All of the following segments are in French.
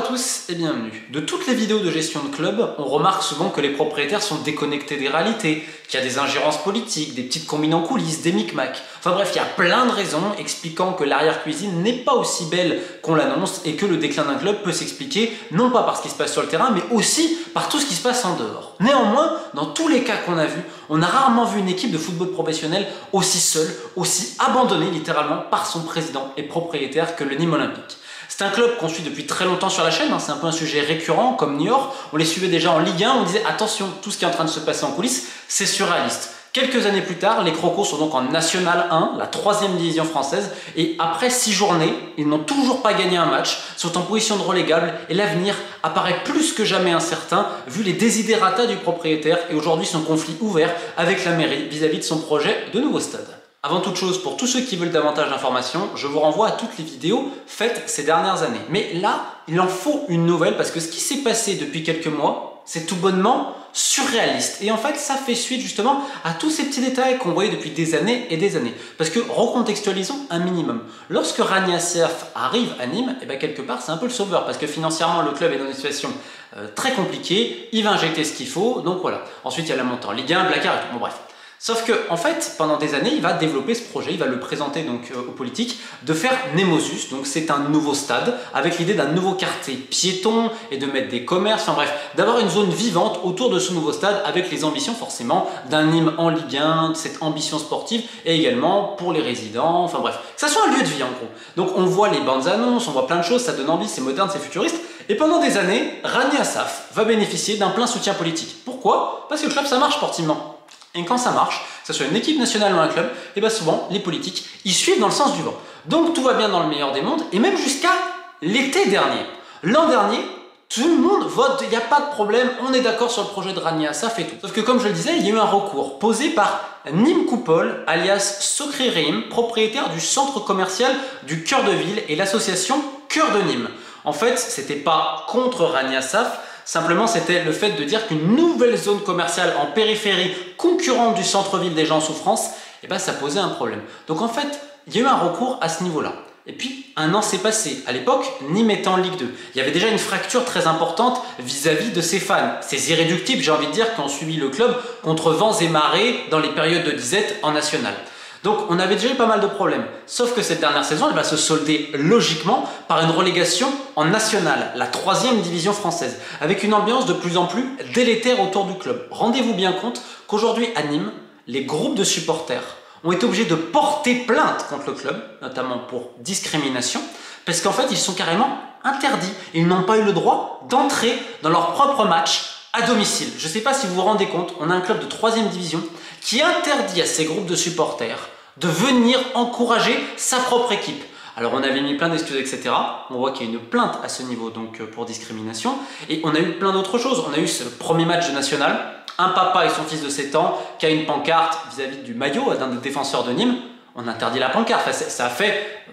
tous et bienvenue. De toutes les vidéos de gestion de club, on remarque souvent que les propriétaires sont déconnectés des réalités, qu'il y a des ingérences politiques, des petites combines en coulisses, des micmacs. Enfin bref, il y a plein de raisons expliquant que l'arrière-cuisine n'est pas aussi belle qu'on l'annonce et que le déclin d'un club peut s'expliquer non pas par ce qui se passe sur le terrain, mais aussi par tout ce qui se passe en dehors. Néanmoins, dans tous les cas qu'on a vus, on a rarement vu une équipe de football professionnel aussi seule, aussi abandonnée littéralement par son président et propriétaire que le Nîmes Olympique. C'est un club qu'on suit depuis très longtemps sur la chaîne, c'est un peu un sujet récurrent, comme Niort. On les suivait déjà en Ligue 1, on disait attention, tout ce qui est en train de se passer en coulisses, c'est surréaliste. Quelques années plus tard, les Crocos sont donc en National 1, la 3e division française, et après 6 journées, ils n'ont toujours pas gagné un match, sont en position de relégable, et l'avenir apparaît plus que jamais incertain, vu les desiderata du propriétaire et aujourd'hui son conflit ouvert avec la mairie vis-à-vis de son projet de nouveau stade. Avant toute chose, pour tous ceux qui veulent davantage d'informations, je vous renvoie à toutes les vidéos faites ces dernières années. Mais là, il en faut une nouvelle parce que ce qui s'est passé depuis quelques mois, c'est tout bonnement surréaliste. Et en fait, ça fait suite justement à tous ces petits détails qu'on voyait depuis des années et des années. Parce que recontextualisons un minimum. Lorsque Rani Assaf arrive à Nîmes, et bien quelque part, c'est un peu le sauveur parce que financièrement, le club est dans une situation très compliquée. Il va injecter ce qu'il faut, donc voilà. Ensuite, il y a la montée en Ligue 1, Blacard et tout. Bon, bref. Sauf que, en fait, pendant des années, il va développer ce projet, il va le présenter donc aux politiques, de faire Nemosus, donc c'est un nouveau stade, avec l'idée d'un nouveau quartier piéton et de mettre des commerces, enfin bref, d'avoir une zone vivante autour de ce nouveau stade, avec les ambitions forcément d'un Nîmes en Ligue 1, cette ambition sportive, et également pour les résidents, enfin bref, que ça soit un lieu de vie en gros. Donc on voit les bandes annonces, on voit plein de choses, ça donne envie, c'est moderne, c'est futuriste, et pendant des années, Rani Assaf va bénéficier d'un plein soutien politique. Pourquoi? Parce que le club ça marche sportivement. Et quand ça marche, que ce soit une équipe nationale ou un club, et bien souvent, les politiques, ils suivent dans le sens du vent. Donc tout va bien dans le meilleur des mondes, et même jusqu'à l'été dernier. L'an dernier, tout le monde vote, il n'y a pas de problème, on est d'accord sur le projet de Rani Assaf et tout. Sauf que comme je le disais, il y a eu un recours posé par Nîmes Coupole, alias Sokri Reim, propriétaire du centre commercial du cœur de ville et l'association Cœur de Nîmes. En fait, c'était pas contre Rani Assaf, simplement, c'était le fait de dire qu'une nouvelle zone commerciale en périphérie concurrente du centre-ville des gens en souffrance, eh ben, ça posait un problème. Donc en fait, il y a eu un recours à ce niveau-là. Et puis, un an s'est passé. À l'époque, Nîmes était en Ligue 2. Il y avait déjà une fracture très importante vis-à-vis de ses fans. Ces irréductibles, j'ai envie de dire, qui ont suivi le club contre vents et marées dans les périodes de disette en national. Donc on avait déjà eu pas mal de problèmes. Sauf que cette dernière saison, elle va se solder logiquement par une relégation en nationale, la 3e division française, avec une ambiance de plus en plus délétère autour du club. Rendez-vous bien compte qu'aujourd'hui à Nîmes, les groupes de supporters ont été obligés de porter plainte contre le club, notamment pour discrimination, parce qu'en fait ils sont carrément interdits. Ils n'ont pas eu le droit d'entrer dans leur propre match à domicile. Je ne sais pas si vous vous rendez compte, on a un club de 3e division qui interdit à ces groupes de supporters de venir encourager sa propre équipe. Alors on avait mis plein d'excuses, etc. On voit qu'il y a une plainte à ce niveau donc pour discrimination. Et on a eu plein d'autres choses. On a eu ce premier match de national, un papa et son fils de 7 ans qui a une pancarte vis-à-vis du maillot d'un des défenseurs de Nîmes. On interdit la pancarte. Enfin, ça a fait,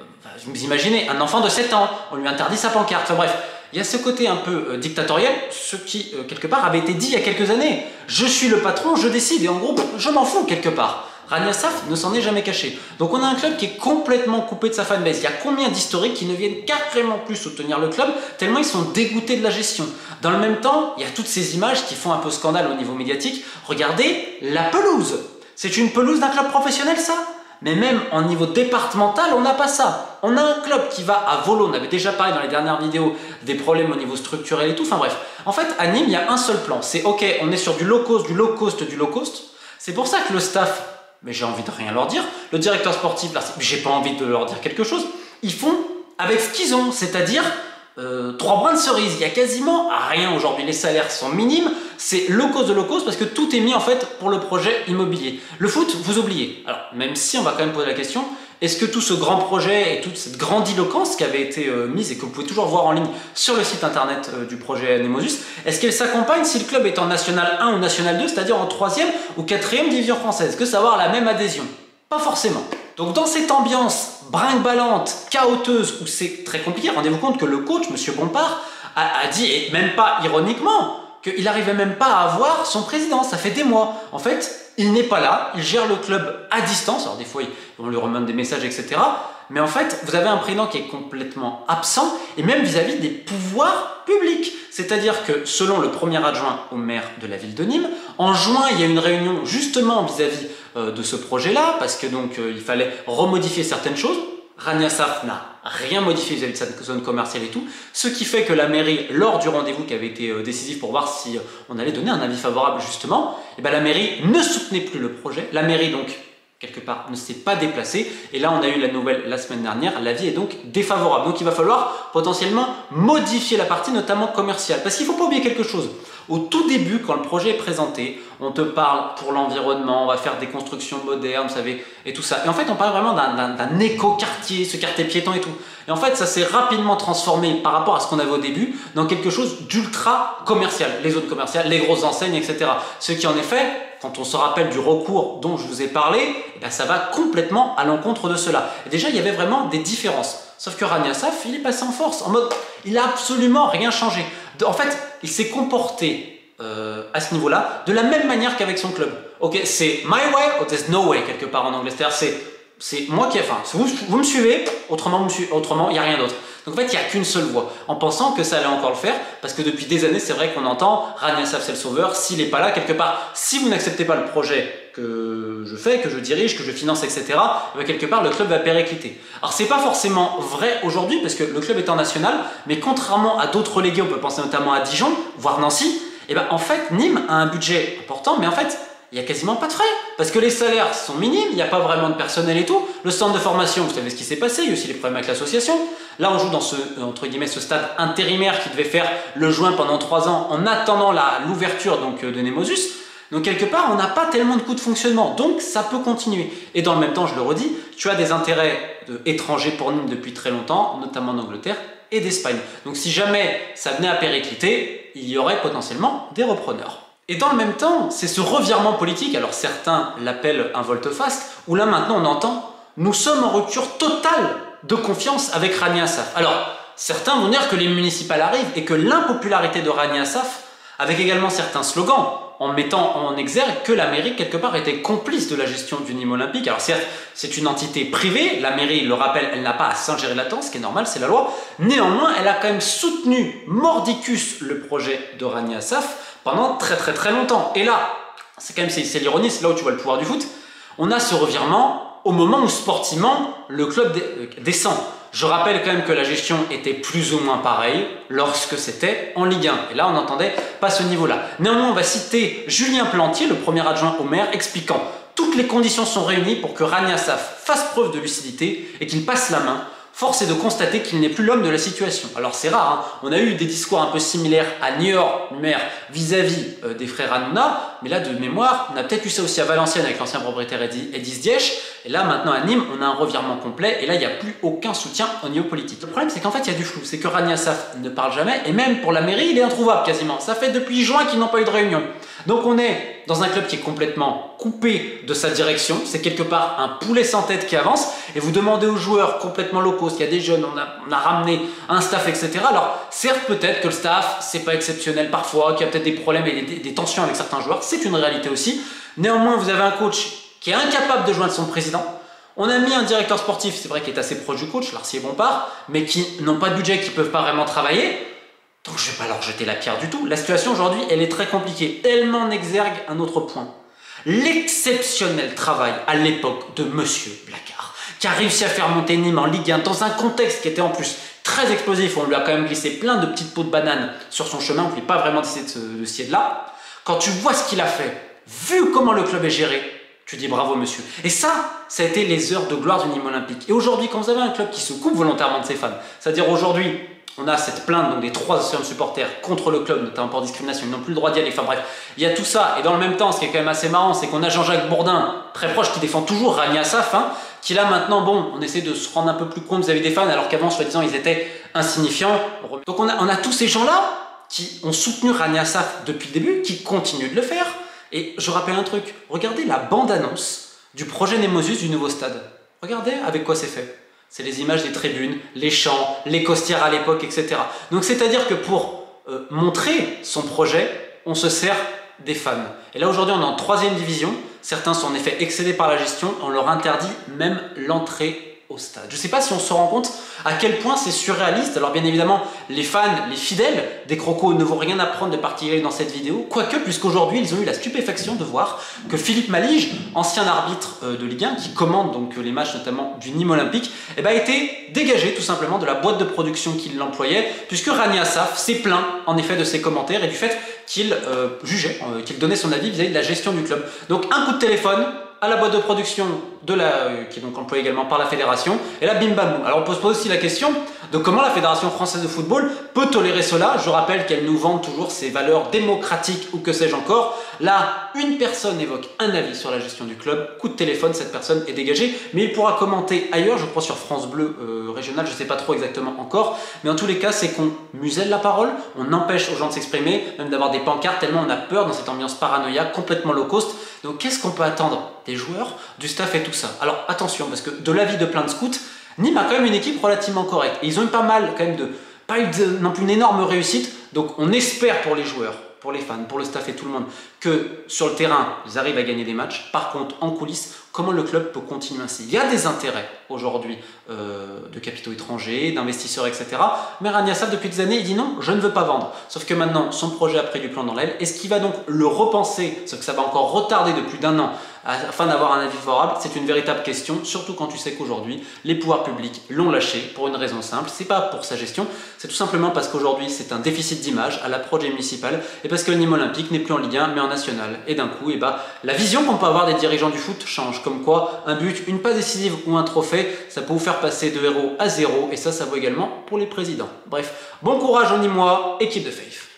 vous imaginez, un enfant de 7 ans, on lui interdit sa pancarte. Enfin bref, il y a ce côté un peu dictatorial, ce qui quelque part avait été dit il y a quelques années. Je suis le patron, je décide et en gros, je m'en fous quelque part. Rani Assaf ne s'en est jamais caché. Donc on a un club qui est complètement coupé de sa fanbase. Il y a combien d'historiques qui ne viennent carrément plus soutenir le club tellement ils sont dégoûtés de la gestion. Dans le même temps, il y a toutes ces images qui font un peu scandale au niveau médiatique. Regardez la pelouse. C'est une pelouse d'un club professionnel ça? Mais même en niveau départemental, on n'a pas ça. On a un club qui va à volo. On avait déjà parlé dans les dernières vidéos des problèmes au niveau structurel et tout. Enfin bref. En fait, à Nîmes, il y a un seul plan. C'est ok, on est sur du low cost, du low cost, du low cost. C'est pour ça que le staff, mais j'ai envie de rien leur dire. Le directeur sportif, j'ai pas envie de leur dire quelque chose. Ils font avec ce qu'ils ont, c'est-à-dire 3 brins de cerise. Il y a quasiment rien aujourd'hui. Les salaires sont minimes. C'est low cost de low cost parce que tout est mis en fait pour le projet immobilier. Le foot, vous oubliez. Alors, même si on va quand même poser la question, est-ce que tout ce grand projet et toute cette grandiloquence qui avait été mise et que vous pouvez toujours voir en ligne sur le site internet du projet Nemosus, est-ce qu'elle s'accompagne si le club est en National 1 ou National 2, c'est-à-dire en 3e ou 4e division française? Est-ce que ça va avoir la même adhésion? Pas forcément. Donc dans cette ambiance brinque-ballante, chaoteuse, où c'est très compliqué, rendez-vous compte que le coach, M. Bompard, a dit, et même pas ironiquement, qu'il n'arrivait même pas à avoir son président. Ça fait des mois. En fait, il n'est pas là, il gère le club à distance. Alors des fois, on lui remonte des messages, etc. Mais en fait, vous avez un président qui est complètement absent, et même vis-à-vis des pouvoirs publics. C'est-à-dire que selon le premier adjoint au maire de la ville de Nîmes, en juin, il y a une réunion justement vis-à-vis de ce projet-là, parce que donc il fallait remodifier certaines choses. Rania Saf n'a rien modifié vis-à-vis de cette zone commerciale et tout, ce qui fait que la mairie, lors du rendez-vous qui avait été décisif pour voir si on allait donner un avis favorable justement, et ben la mairie ne soutenait plus le projet. La mairie donc, quelque part, ne s'est pas déplacée, et là on a eu la nouvelle la semaine dernière, l'avis est donc défavorable. Donc il va falloir potentiellement modifier la partie notamment commerciale, parce qu'il ne faut pas oublier quelque chose. Au tout début, quand le projet est présenté, on te parle pour l'environnement, on va faire des constructions modernes, vous savez, et tout ça. Et en fait, on parle vraiment d'un éco-quartier, ce quartier piéton et tout. Et en fait, ça s'est rapidement transformé par rapport à ce qu'on avait au début dans quelque chose d'ultra commercial. Les zones commerciales, les grosses enseignes, etc. Ce qui, en effet, quand on se rappelle du recours dont je vous ai parlé, eh bien, ça va complètement à l'encontre de cela. Et déjà, il y avait vraiment des différences. Sauf que Rania Saf, il est passé en force, en mode, il n'a absolument rien changé. En fait, il s'est comporté à ce niveau-là de la même manière qu'avec son club. Ok, c'est my way or there's no way quelque part en anglais. C'est moi qui ai faim. Vous me suivez, autrement il n'y a rien d'autre. Donc en fait, il n'y a qu'une seule voie, en pensant que ça allait encore le faire, parce que depuis des années, c'est vrai qu'on entend Rania Saf, c'est le sauveur, s'il n'est pas là, quelque part, si vous n'acceptez pas le projet que je fais, que je dirige, que je finance, etc., ben quelque part, le club va péricliter. Alors, c'est pas forcément vrai aujourd'hui, parce que le club est en national, mais contrairement à d'autres légués, on peut penser notamment à Dijon, voire Nancy, et ben en fait, Nîmes a un budget important, mais en fait, il n'y a quasiment pas de frais, parce que les salaires sont minimes, il n'y a pas vraiment de personnel et tout. Le centre de formation, vous savez ce qui s'est passé, il y a aussi les problèmes avec l'association. Là, on joue dans ce, entre guillemets, ce stade intérimaire qui devait faire le juin pendant 3 ans en attendant l'ouverture de Nemosus. Donc quelque part, on n'a pas tellement de coûts de fonctionnement, donc ça peut continuer. Et dans le même temps, je le redis, tu as des intérêts étrangers pour Nîmes depuis très longtemps, notamment d'Angleterre et d'Espagne. Donc si jamais ça venait à péricliter, il y aurait potentiellement des repreneurs. Et dans le même temps, c'est ce revirement politique, alors certains l'appellent un volte-face, où là maintenant on entend « nous sommes en rupture totale de confiance avec Rania Saf ». Alors, certains vont dire que les municipales arrivent et que l'impopularité de Rania Saf, avec également certains slogans, en mettant en exergue que la mairie, quelque part, était complice de la gestion du Nîmes Olympique. Alors certes, c'est une entité privée, la mairie, le rappelle, elle n'a pas à s'ingérer là-dedans, ce qui est normal, c'est la loi. Néanmoins, elle a quand même soutenu mordicus le projet de Rania Saf pendant très longtemps. Et là, c'est quand même, c'est l'ironie, c'est là où tu vois le pouvoir du foot, on a ce revirement au moment où sportivement, le club descend. Je rappelle quand même que la gestion était plus ou moins pareille lorsque c'était en Ligue 1. Et là, on n'entendait pas ce niveau-là. Néanmoins, on va citer Julien Plantier, le premier adjoint au maire, expliquant « Toutes les conditions sont réunies pour que Rania Saf fasse preuve de lucidité et qu'il passe la main. Force est de constater qu'il n'est plus l'homme de la situation. » Alors c'est rare, hein, on a eu des discours un peu similaires à Niort, maire, vis-à-vis des frères Hanouna, mais là de mémoire, on a peut-être eu ça aussi à Valenciennes avec l'ancien propriétaire Edis Diech, et là maintenant à Nîmes, on a un revirement complet, et là il n'y a plus aucun soutien au niveau politique. Le problème c'est qu'en fait il y a du flou, c'est que Rania Saf ne parle jamais, et même pour la mairie il est introuvable quasiment. Ça fait depuis juin qu'ils n'ont pas eu de réunion. Donc on est dans un club qui est complètement coupé de sa direction, c'est quelque part un poulet sans tête qui avance, et vous demandez aux joueurs complètement locaux, s'il y a des jeunes, on a ramené un staff, etc. Alors certes peut-être que le staff, c'est pas exceptionnel parfois, qu'il y a peut-être des problèmes et des tensions avec certains joueurs, c'est une réalité aussi. Néanmoins vous avez un coach qui est incapable de joindre son président. On a mis un directeur sportif, c'est vrai qu'il est assez proche du coach, Larcier Bompard, mais qui n'ont pas de budget, qui ne peuvent pas vraiment travailler. Donc je ne vais pas leur jeter la pierre du tout. La situation aujourd'hui, elle est très compliquée. Elle m'en exergue un autre point. L'exceptionnel travail à l'époque de Monsieur Blacard, qui a réussi à faire monter Nîmes en Ligue 1 dans un contexte qui était en plus très explosif. On lui a quand même glissé plein de petites pots de banane sur son chemin. On ne pouvait pas vraiment décider de ce là. Quand tu vois ce qu'il a fait, vu comment le club est géré, tu dis bravo monsieur. Et ça a été les heures de gloire du Nîmes Olympique. Et aujourd'hui, quand vous avez un club qui se coupe volontairement de ses fans, c'est-à-dire aujourd'hui, on a cette plainte donc des 3 associations de supporters contre le club, notamment pour discrimination, ils n'ont plus le droit d'y aller, enfin bref, il y a tout ça. Et dans le même temps, ce qui est quand même assez marrant, c'est qu'on a Jean-Jacques Bourdin, très proche, qui défend toujours Rania Saf, hein, qui là maintenant, bon, on essaie de se rendre un peu plus compte vis-à-vis des fans, alors qu'avant, soi-disant, ils étaient insignifiants. Donc on a tous ces gens-là qui ont soutenu Rania Saf depuis le début, qui continuent de le faire. Et je rappelle un truc, regardez la bande-annonce du projet Nemosus du nouveau stade. Regardez avec quoi c'est fait. C'est les images des tribunes, les chants, les costières à l'époque, etc. Donc c'est-à-dire que pour montrer son projet, on se sert des fans. Et là aujourd'hui on est en 3e division, certains sont en effet excédés par la gestion, on leur interdit même l'entrée au stade. Je ne sais pas si on se rend compte à quel point c'est surréaliste. Alors bien évidemment, les fans, les fidèles des Crocos ne vont rien apprendre de particulier dans cette vidéo, quoique puisqu'aujourd'hui ils ont eu la stupéfaction de voir que Philippe Malige, ancien arbitre de Ligue 1, qui commande donc les matchs notamment du Nîmes Olympique, a été dégagé tout simplement de la boîte de production qui l'employait, puisque Rani Assaf s'est plaint en effet de ses commentaires et du fait qu'il jugeait, qu'il donnait son avis vis-à-vis de la gestion du club. Donc un coup de téléphone à la boîte de production qui est donc employée également par la fédération, et là bim bam boum. Alors on peut se poser aussi la question de comment la Fédération française de football peut tolérer cela. Je rappelle qu'elle nous vend toujours ses valeurs démocratiques ou que sais-je encore. Là, une personne évoque un avis sur la gestion du club, coup de téléphone, cette personne est dégagée, mais il pourra commenter ailleurs, je crois sur France Bleu régional, je ne sais pas trop exactement encore, mais en tous les cas c'est qu'on muselle la parole, on empêche aux gens de s'exprimer, même d'avoir des pancartes, tellement on a peur dans cette ambiance paranoïaque complètement low cost. Donc qu'est-ce qu'on peut attendre des joueurs, du staff et tout ça? Alors attention, parce que de l'avis de plein de scouts, Nîmes a quand même une équipe relativement correcte. Et ils ont eu pas mal quand même pas eu non plus une énorme réussite. Donc on espère pour les joueurs, pour les fans, pour le staff et tout le monde, que sur le terrain, ils arrivent à gagner des matchs. Par contre, en coulisses, comment le club peut continuer ainsi? Il y a des intérêts aujourd'hui de capitaux étrangers, d'investisseurs, etc. Mais Rani Assaf, depuis des années, il dit non, je ne veux pas vendre. Sauf que maintenant, son projet a pris du plomb dans l'aile. Est-ce qu'il va donc le repenser, sauf que ça va encore retarder de plus d'un an afin d'avoir un avis favorable? C'est une véritable question, surtout quand tu sais qu'aujourd'hui, les pouvoirs publics l'ont lâché pour une raison simple. C'est pas pour sa gestion, c'est tout simplement parce qu'aujourd'hui, c'est un déficit d'image à l'approche des municipales et parce que le Nîmes Olympique n'est plus en Ligue 1 mais en National. Et d'un coup, la vision qu'on peut avoir des dirigeants du foot change. Comme quoi, un but, une passe décisive ou un trophée, ça peut vous faire passer de héros à zéro, et ça vaut également pour les présidents. Bref, bon courage aux Nîmois, équipe de Faith.